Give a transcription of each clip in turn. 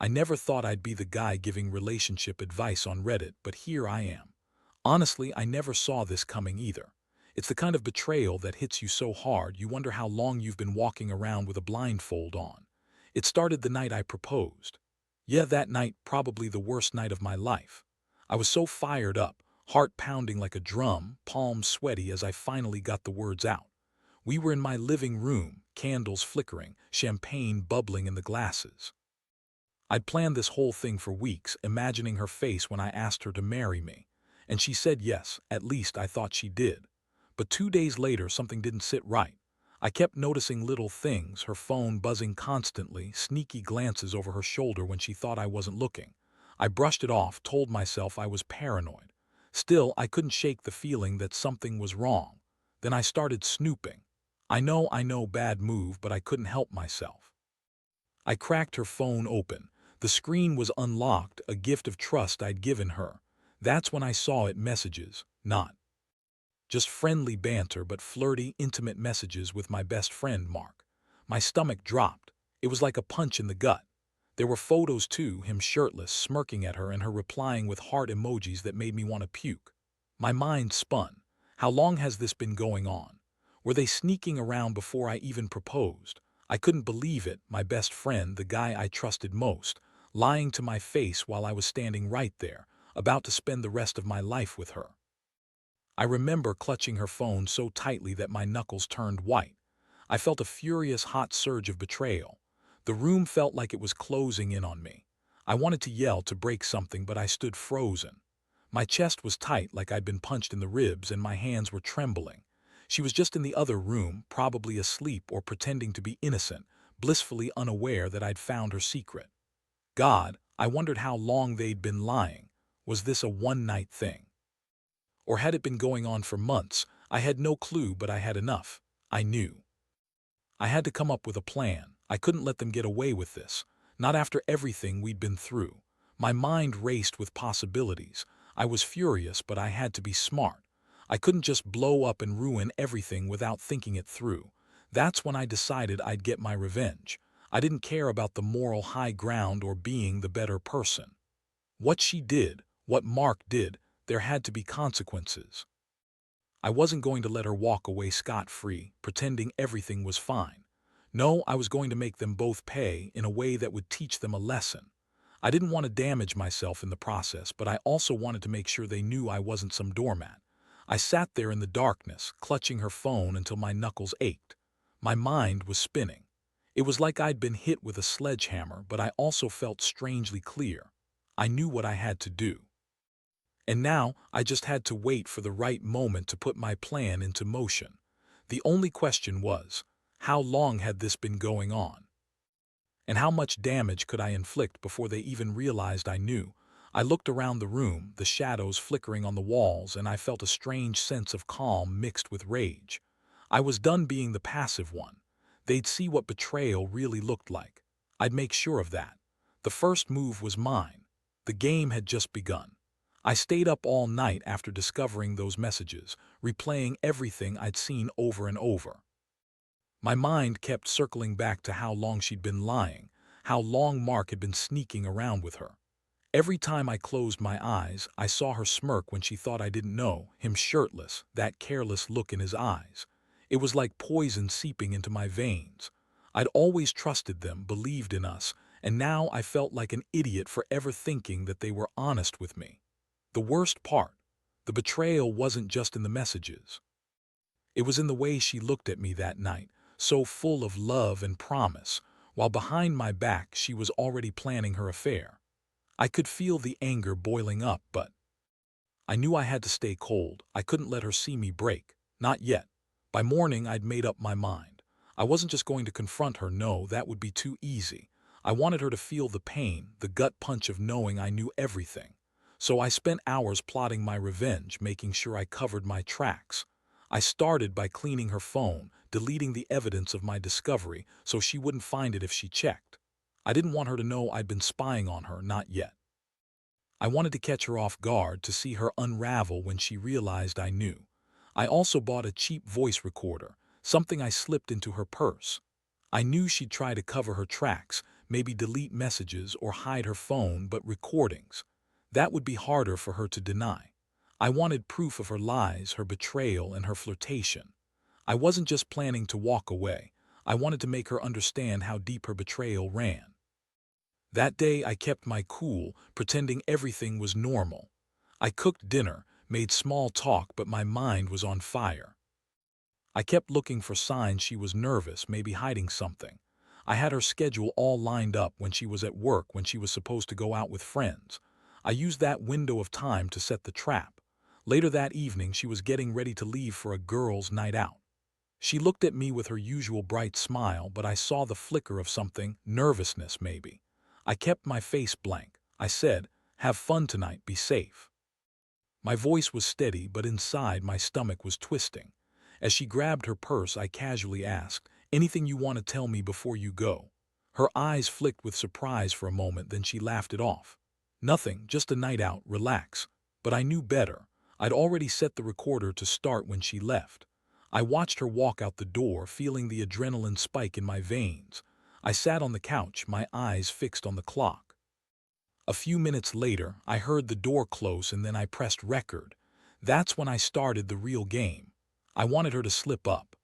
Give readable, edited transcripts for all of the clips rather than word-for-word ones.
I never thought I'd be the guy giving relationship advice on Reddit, but here I am. Honestly, I never saw this coming either. It's the kind of betrayal that hits you so hard you wonder how long you've been walking around with a blindfold on. It started the night I proposed. Yeah, that night, probably the worst night of my life. I was so fired up, heart pounding like a drum, palms sweaty as I finally got the words out. We were in my living room, candles flickering, champagne bubbling in the glasses. I'd planned this whole thing for weeks, imagining her face when I asked her to marry me. And she said yes, at least I thought she did. But 2 days later, something didn't sit right. I kept noticing little things, her phone buzzing constantly, sneaky glances over her shoulder when she thought I wasn't looking. I brushed it off, told myself I was paranoid. Still, I couldn't shake the feeling that something was wrong. Then I started snooping. I know, bad move, but I couldn't help myself. I cracked her phone open. The screen was unlocked, a gift of trust I'd given her. That's when I saw it: messages, not just friendly banter, but flirty, intimate messages with my best friend, Mark. My stomach dropped. It was like a punch in the gut. There were photos too, him shirtless, smirking at her, and her replying with heart emojis that made me want to puke. My mind spun. How long has this been going on? Were they sneaking around before I even proposed? I couldn't believe it, my best friend, the guy I trusted most, lying to my face while I was standing right there, about to spend the rest of my life with her. I remember clutching her phone so tightly that my knuckles turned white. I felt a furious hot surge of betrayal. The room felt like it was closing in on me. I wanted to yell, to break something, but I stood frozen. My chest was tight like I'd been punched in the ribs, and my hands were trembling. She was just in the other room, probably asleep or pretending to be innocent, blissfully unaware that I'd found her secret. God, I wondered how long they'd been lying. Was this a one-night thing? Or had it been going on for months? I had no clue, but I had enough. I knew. I had to come up with a plan. I couldn't let them get away with this. Not after everything we'd been through. My mind raced with possibilities. I was furious, but I had to be smart. I couldn't just blow up and ruin everything without thinking it through. That's when I decided I'd get my revenge. I didn't care about the moral high ground or being the better person. What she did, what Mark did, there had to be consequences. I wasn't going to let her walk away scot-free, pretending everything was fine. No, I was going to make them both pay in a way that would teach them a lesson. I didn't want to damage myself in the process, but I also wanted to make sure they knew I wasn't some doormat. I sat there in the darkness, clutching her phone until my knuckles ached. My mind was spinning. It was like I'd been hit with a sledgehammer, but I also felt strangely clear. I knew what I had to do. And now I just had to wait for the right moment to put my plan into motion. The only question was, how long had this been going on? And how much damage could I inflict before they even realized I knew? I looked around the room, the shadows flickering on the walls, and I felt a strange sense of calm mixed with rage. I was done being the passive one. They'd see what betrayal really looked like. I'd make sure of that. The first move was mine. The game had just begun. I stayed up all night after discovering those messages, replaying everything I'd seen over and over. My mind kept circling back to how long she'd been lying, how long Mark had been sneaking around with her. Every time I closed my eyes, I saw her smirk when she thought I didn't know, him shirtless, that careless look in his eyes. It was like poison seeping into my veins. I'd always trusted them, believed in us, and now I felt like an idiot for ever thinking that they were honest with me. The worst part, the betrayal wasn't just in the messages. It was in the way she looked at me that night, so full of love and promise, while behind my back she was already planning her affair. I could feel the anger boiling up, but I knew I had to stay cold. I couldn't let her see me break. Not yet. By morning, I'd made up my mind. I wasn't just going to confront her, no, that would be too easy. I wanted her to feel the pain, the gut punch of knowing I knew everything. So I spent hours plotting my revenge, making sure I covered my tracks. I started by cleaning her phone, deleting the evidence of my discovery so she wouldn't find it if she checked. I didn't want her to know I'd been spying on her, not yet. I wanted to catch her off guard, to see her unravel when she realized I knew. I also bought a cheap voice recorder, something I slipped into her purse. I knew she'd try to cover her tracks, maybe delete messages or hide her phone, but recordings. That would be harder for her to deny. I wanted proof of her lies, her betrayal, and her flirtation. I wasn't just planning to walk away. I wanted to make her understand how deep her betrayal ran. That day I kept my cool, pretending everything was normal. I cooked dinner, made small talk, but my mind was on fire. I kept looking for signs she was nervous, maybe hiding something. I had her schedule all lined up, when she was at work, when she was supposed to go out with friends. I used that window of time to set the trap. Later that evening, she was getting ready to leave for a girls' night out. She looked at me with her usual bright smile, but I saw the flicker of something, nervousness maybe. I kept my face blank. I said, "Have fun tonight, be safe." My voice was steady, but inside my stomach was twisting. As she grabbed her purse, I casually asked, "Anything you want to tell me before you go?" Her eyes flicked with surprise for a moment, then she laughed it off. "Nothing, just a night out, relax." But I knew better. I'd already set the recorder to start when she left. I watched her walk out the door, feeling the adrenaline spike in my veins. I sat on the couch, my eyes fixed on the clock. A few minutes later, I heard the door close, and then I pressed record. That's when I started the real game. I wanted her to slip up,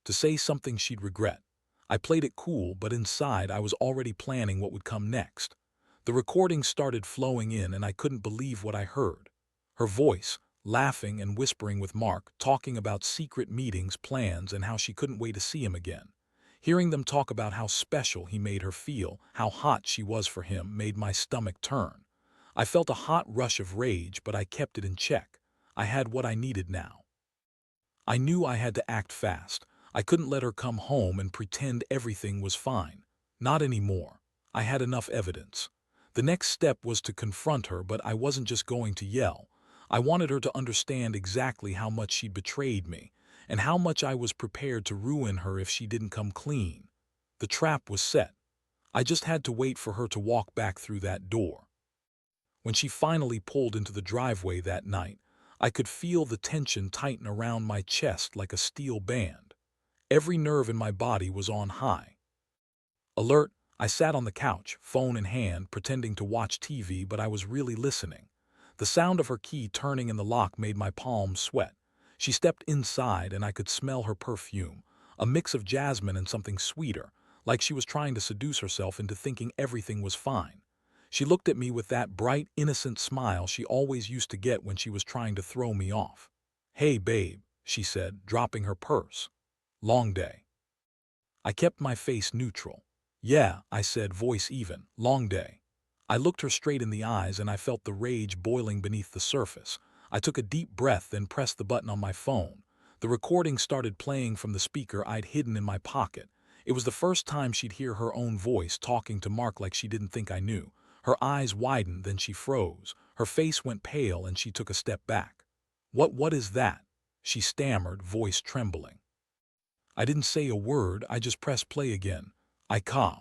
to say something she'd regret. I played it cool, but inside I was already planning what would come next. The recording started flowing in, and I couldn't believe what I heard. Her voice, laughing and whispering with Mark, talking about secret meetings, plans, and how she couldn't wait to see him again. Hearing them talk about how special he made her feel, how hot she was for him, made my stomach turn. I felt a hot rush of rage, but I kept it in check. I had what I needed now. I knew I had to act fast. I couldn't let her come home and pretend everything was fine. Not anymore. I had enough evidence. The next step was to confront her, but I wasn't just going to yell. I wanted her to understand exactly how much she'd betrayed me, and how much I was prepared to ruin her if she didn't come clean. The trap was set. I just had to wait for her to walk back through that door. When she finally pulled into the driveway that night, I could feel the tension tighten around my chest like a steel band. Every nerve in my body was on high. Alert, I sat on the couch, phone in hand, pretending to watch TV, but I was really listening. The sound of her key turning in the lock made my palms sweat. She stepped inside, and I could smell her perfume, a mix of jasmine and something sweeter, like she was trying to seduce herself into thinking everything was fine. She looked at me with that bright, innocent smile she always used to get when she was trying to throw me off. "Hey, babe," she said, dropping her purse. "Long day." I kept my face neutral. "Yeah," I said, voice even. "Long day." I looked her straight in the eyes, and I felt the rage boiling beneath the surface. I took a deep breath, then pressed the button on my phone. The recording started playing from the speaker I'd hidden in my pocket. It was the first time she'd hear her own voice talking to Mark like she didn't think I knew. Her eyes widened, then she froze. Her face went pale, and she took a step back. What is that?" she stammered, voice trembling. I didn't say a word, I just pressed play again. "I can't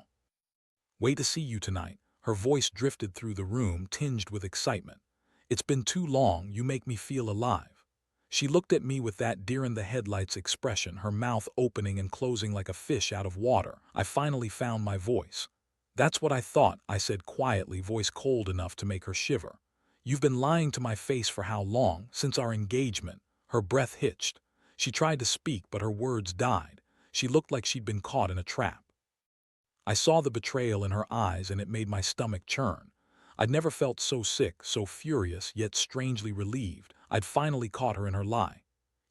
wait to see you tonight." Her voice drifted through the room, tinged with excitement. "It's been too long, you make me feel alive." She looked at me with that deer-in-the-headlights expression, her mouth opening and closing like a fish out of water. I finally found my voice. "That's what I thought," I said quietly, voice cold enough to make her shiver. "You've been lying to my face for how long? Since our engagement." Her breath hitched. She tried to speak, but her words died. She looked like she'd been caught in a trap. I saw the betrayal in her eyes, and it made my stomach churn. I'd never felt so sick, so furious, yet strangely relieved. I'd finally caught her in her lie.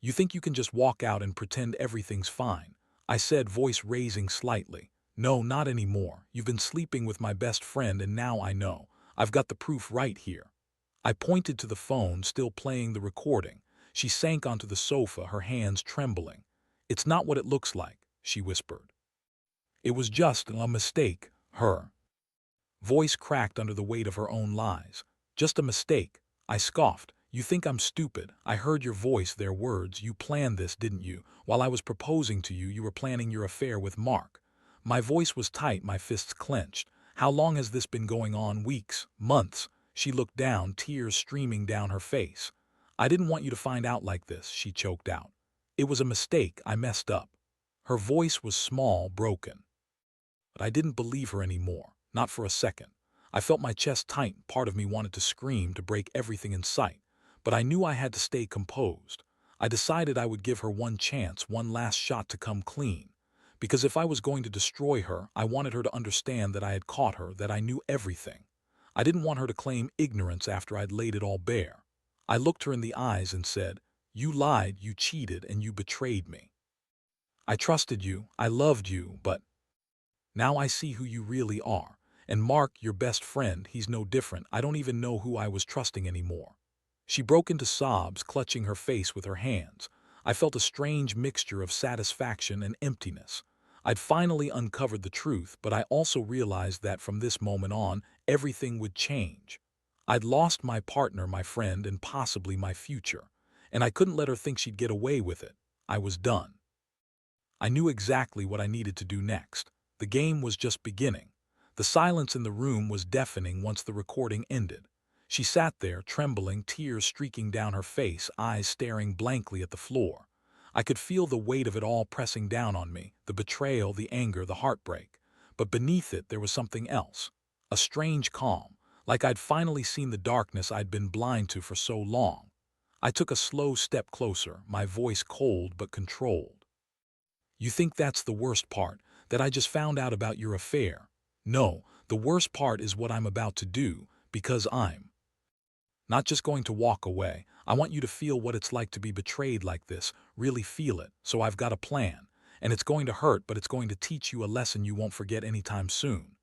"You think you can just walk out and pretend everything's fine?" I said, voice raising slightly. "No, not anymore. You've been sleeping with my best friend, and now I know. I've got the proof right here." I pointed to the phone, still playing the recording. She sank onto the sofa, her hands trembling. "It's not what it looks like," she whispered. "It was just a mistake." Her voice cracked under the weight of her own lies. "Just a mistake." I scoffed. "You think I'm stupid?" I heard your voice, their words. "You planned this, didn't you? While I was proposing to you, you were planning your affair with Mark." My voice was tight, my fists clenched. "How long has this been going on?" "Weeks, months." She looked down, tears streaming down her face. "I didn't want you to find out like this," she choked out. "It was a mistake, I messed up." Her voice was small, broken. But I didn't believe her anymore, not for a second. I felt my chest tighten, part of me wanted to scream to break everything in sight. But I knew I had to stay composed. I decided I would give her one chance, one last shot to come clean. Because if I was going to destroy her, I wanted her to understand that I had caught her, that I knew everything. I didn't want her to claim ignorance after I'd laid it all bare. I looked her in the eyes and said, "You lied, you cheated, and you betrayed me. I trusted you, I loved you, but now I see who you really are. And Mark, your best friend, he's no different. I don't even know who I was trusting anymore." She broke into sobs, clutching her face with her hands. I felt a strange mixture of satisfaction and emptiness. I'd finally uncovered the truth, but I also realized that from this moment on, everything would change. I'd lost my partner, my friend, and possibly my future. And I couldn't let her think she'd get away with it. I was done. I knew exactly what I needed to do next. The game was just beginning. The silence in the room was deafening once the recording ended. She sat there, trembling, tears streaking down her face, eyes staring blankly at the floor. I could feel the weight of it all pressing down on me, the betrayal, the anger, the heartbreak. But beneath it, there was something else. A strange calm, like I'd finally seen the darkness I'd been blind to for so long. I took a slow step closer, my voice cold but controlled. "You think that's the worst part, that I just found out about your affair? No, the worst part is what I'm about to do, because I'm not just going to walk away. I want you to feel what it's like to be betrayed like this, really feel it. So I've got a plan. And it's going to hurt, but it's going to teach you a lesson you won't forget anytime soon."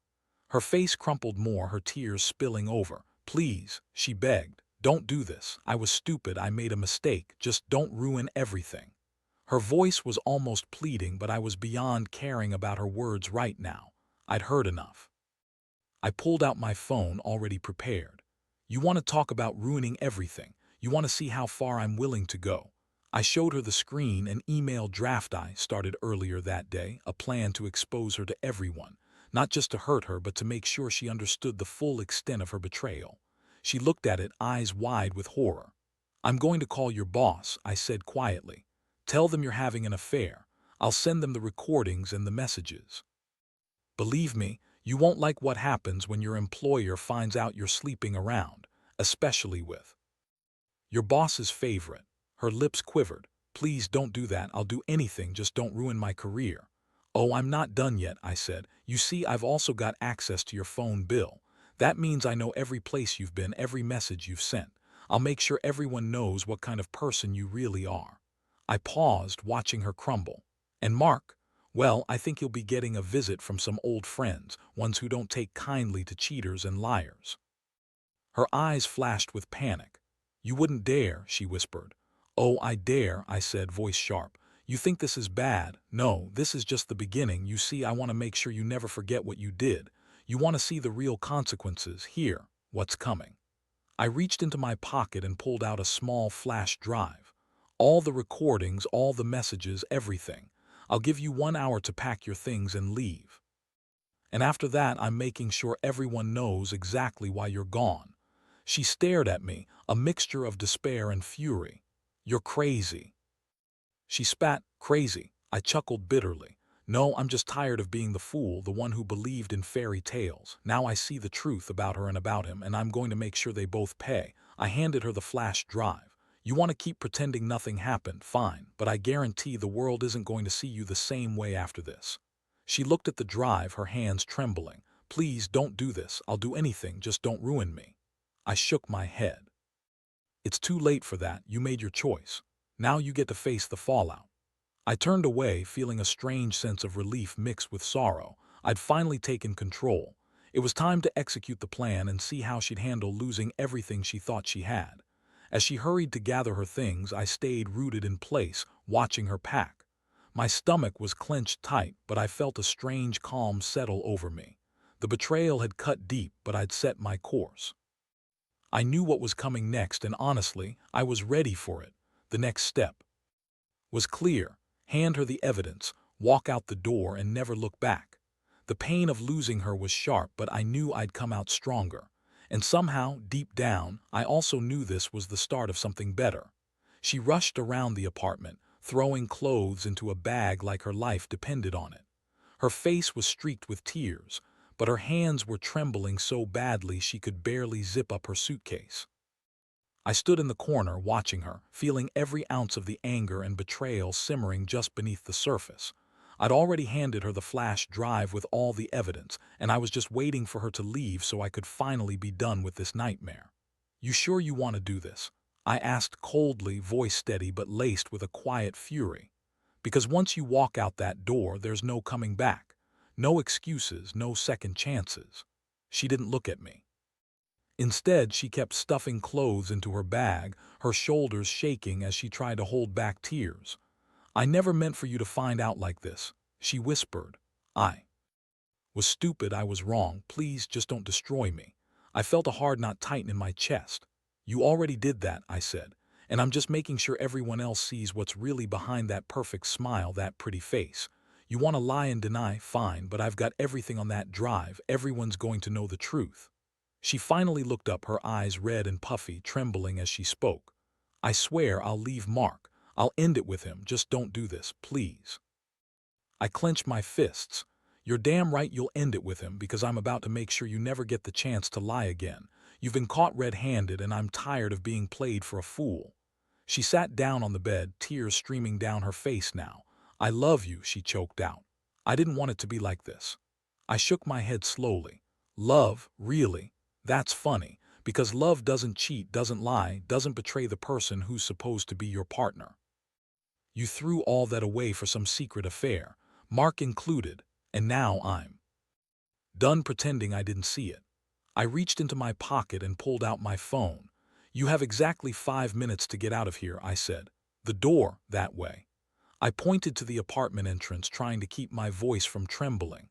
Her face crumpled more, her tears spilling over. "Please," she begged, "don't do this. I was stupid, I made a mistake. Just don't ruin everything." Her voice was almost pleading, but I was beyond caring about her words right now. I'd heard enough. I pulled out my phone, already prepared. "You want to talk about ruining everything? You want to see how far I'm willing to go?" I showed her the screen, an email draft I started earlier that day, a plan to expose her to everyone, not just to hurt her, but to make sure she understood the full extent of her betrayal. She looked at it, eyes wide with horror. "I'm going to call your boss," I said quietly. "Tell them you're having an affair. I'll send them the recordings and the messages. Believe me, you won't like what happens when your employer finds out you're sleeping around, especially with your boss's favorite." Her lips quivered. "Please don't do that. I'll do anything, just don't ruin my career." "Oh, I'm not done yet," I said. "You see, I've also got access to your phone bill. That means I know every place you've been, every message you've sent. I'll make sure everyone knows what kind of person you really are." I paused, watching her crumble. "And Mark? Well, I think he'll be getting a visit from some old friends, ones who don't take kindly to cheaters and liars." Her eyes flashed with panic. "You wouldn't dare," she whispered. "Oh, I dare," I said, voice sharp. "You think this is bad? No, this is just the beginning. You see, I want to make sure you never forget what you did. You want to see the real consequences. Here, what's coming." I reached into my pocket and pulled out a small flash drive. "All the recordings, all the messages, everything. I'll give you 1 hour to pack your things and leave. And after that, I'm making sure everyone knows exactly why you're gone." She stared at me, a mixture of despair and fury. "You're crazy." She spat. "Crazy?" I chuckled bitterly. "No, I'm just tired of being the fool, the one who believed in fairy tales. Now I see the truth about her and about him, and I'm going to make sure they both pay." I handed her the flash drive. "You want to keep pretending nothing happened, fine, but I guarantee the world isn't going to see you the same way after this." She looked at the drive, her hands trembling. "Please don't do this. I'll do anything, just don't ruin me." I shook my head. "It's too late for that. You made your choice. Now you get to face the fallout." I turned away, feeling a strange sense of relief mixed with sorrow. I'd finally taken control. It was time to execute the plan and see how she'd handle losing everything she thought she had. As she hurried to gather her things, I stayed rooted in place, watching her pack. My stomach was clenched tight, but I felt a strange calm settle over me. The betrayal had cut deep, but I'd set my course. I knew what was coming next, and honestly, I was ready for it. The next step was clear. Hand her the evidence, walk out the door, and never look back. The pain of losing her was sharp, but I knew I'd come out stronger. And somehow, deep down, I also knew this was the start of something better. She rushed around the apartment, throwing clothes into a bag like her life depended on it. Her face was streaked with tears, but her hands were trembling so badly she could barely zip up her suitcase. I stood in the corner watching her, feeling every ounce of the anger and betrayal simmering just beneath the surface. I'd already handed her the flash drive with all the evidence, and I was just waiting for her to leave so I could finally be done with this nightmare. "You sure you want to do this?" I asked coldly, voice steady but laced with a quiet fury. "Because once you walk out that door, there's no coming back. No excuses, no second chances." She didn't look at me. Instead, she kept stuffing clothes into her bag, her shoulders shaking as she tried to hold back tears. "I never meant for you to find out like this," she whispered. "I was stupid, I was wrong. Please just don't destroy me." I felt a hard knot tighten in my chest. "You already did that," I said, "and I'm just making sure everyone else sees what's really behind that perfect smile, that pretty face. You want to lie and deny, fine, but I've got everything on that drive. Everyone's going to know the truth." She finally looked up, her eyes red and puffy, trembling as she spoke. "I swear I'll leave Mark. I'll end it with him. Just don't do this, please." I clenched my fists. "You're damn right you'll end it with him, because I'm about to make sure you never get the chance to lie again. You've been caught red-handed, and I'm tired of being played for a fool." She sat down on the bed, tears streaming down her face now. "I love you," she choked out. "I didn't want it to be like this." I shook my head slowly. "Love, really? That's funny, because love doesn't cheat, doesn't lie, doesn't betray the person who's supposed to be your partner. You threw all that away for some secret affair, Mark included, and now I'm done pretending I didn't see it." I reached into my pocket and pulled out my phone. "You have exactly 5 minutes to get out of here," I said. "The door, that way." I pointed to the apartment entrance, trying to keep my voice from trembling.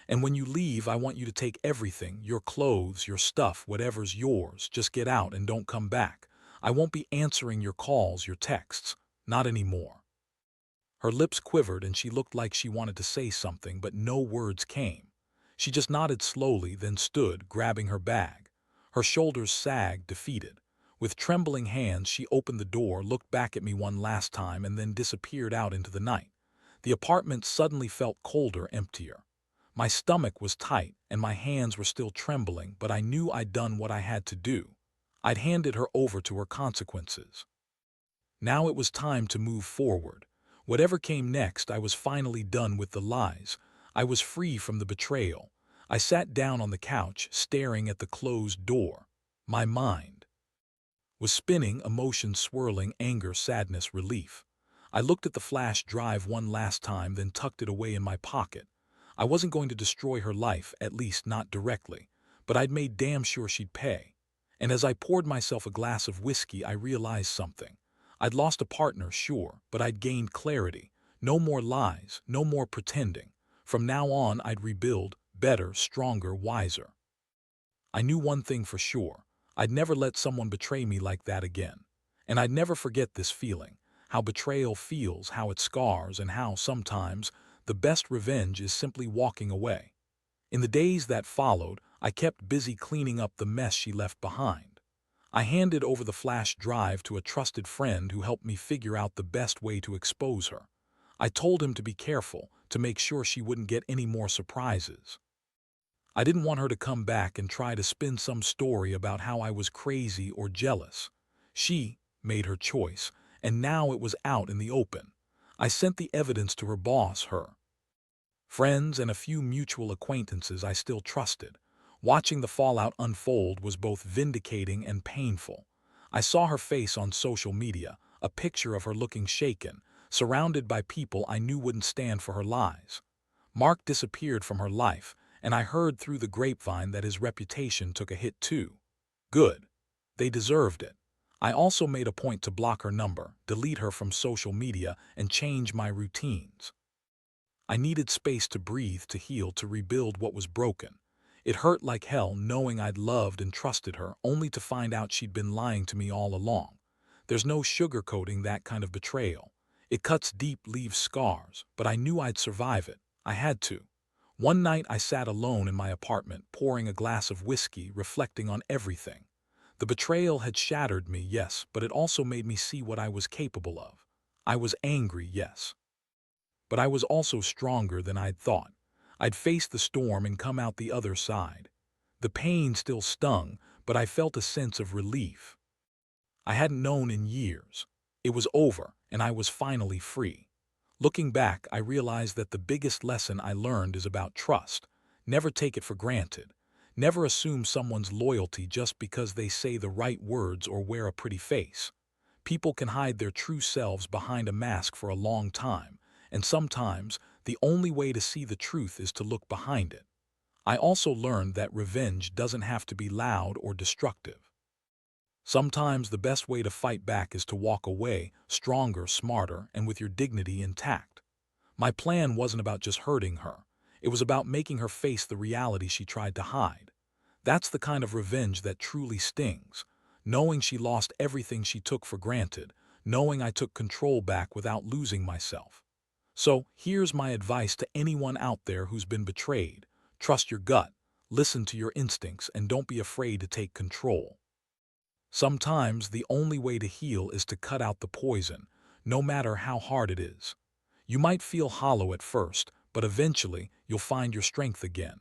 "And when you leave, I want you to take everything, your clothes, your stuff, whatever's yours. Just get out and don't come back. I won't be answering your calls, your texts. Not anymore." Her lips quivered and she looked like she wanted to say something, but no words came. She just nodded slowly, then stood, grabbing her bag. Her shoulders sagged, defeated. With trembling hands, she opened the door, looked back at me one last time, and then disappeared out into the night. The apartment suddenly felt colder, emptier. My stomach was tight, and my hands were still trembling, but I knew I'd done what I had to do. I'd handed her over to her consequences. Now it was time to move forward. Whatever came next, I was finally done with the lies. I was free from the betrayal. I sat down on the couch, staring at the closed door. My mind was spinning, emotions swirling, anger, sadness, relief. I looked at the flash drive one last time, then tucked it away in my pocket. I wasn't going to destroy her life, at least not directly, but I'd made damn sure she'd pay. And as I poured myself a glass of whiskey, I realized something. I'd lost a partner, sure, but I'd gained clarity. No more lies, no more pretending. From now on, I'd rebuild, better, stronger, wiser. I knew one thing for sure. I'd never let someone betray me like that again. And I'd never forget this feeling, how betrayal feels, how it scars, and how, sometimes, the best revenge is simply walking away. In the days that followed, I kept busy cleaning up the mess she left behind. I handed over the flash drive to a trusted friend who helped me figure out the best way to expose her. I told him to be careful, to make sure she wouldn't get any more surprises. I didn't want her to come back and try to spin some story about how I was crazy or jealous. She made her choice, and now it was out in the open. I sent the evidence to her boss, her friends, and a few mutual acquaintances I still trusted. Watching the fallout unfold was both vindicating and painful. I saw her face on social media, a picture of her looking shaken, surrounded by people I knew wouldn't stand for her lies. Mark disappeared from her life, and I heard through the grapevine that his reputation took a hit too. Good. They deserved it. I also made a point to block her number, delete her from social media, and change my routines. I needed space to breathe, to heal, to rebuild what was broken. It hurt like hell knowing I'd loved and trusted her, only to find out she'd been lying to me all along. There's no sugarcoating that kind of betrayal. It cuts deep, leaves scars, but I knew I'd survive it. I had to. One night I sat alone in my apartment, pouring a glass of whiskey, reflecting on everything. The betrayal had shattered me, yes, but it also made me see what I was capable of. I was angry, yes, but I was also stronger than I'd thought. I'd face the storm and come out the other side. The pain still stung, but I felt a sense of relief I hadn't known in years. It was over, and I was finally free. Looking back, I realized that the biggest lesson I learned is about trust. Never take it for granted. Never assume someone's loyalty just because they say the right words or wear a pretty face. People can hide their true selves behind a mask for a long time, and sometimes the only way to see the truth is to look behind it. I also learned that revenge doesn't have to be loud or destructive. Sometimes the best way to fight back is to walk away, stronger, smarter, and with your dignity intact. My plan wasn't about just hurting her. It was about making her face the reality she tried to hide. That's the kind of revenge that truly stings. Knowing she lost everything she took for granted, knowing I took control back without losing myself. So, here's my advice to anyone out there who's been betrayed. Trust your gut, listen to your instincts, and don't be afraid to take control. Sometimes the only way to heal is to cut out the poison, no matter how hard it is. You might feel hollow at first, but eventually you'll find your strength again.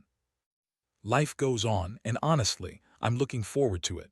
Life goes on, and honestly, I'm looking forward to it.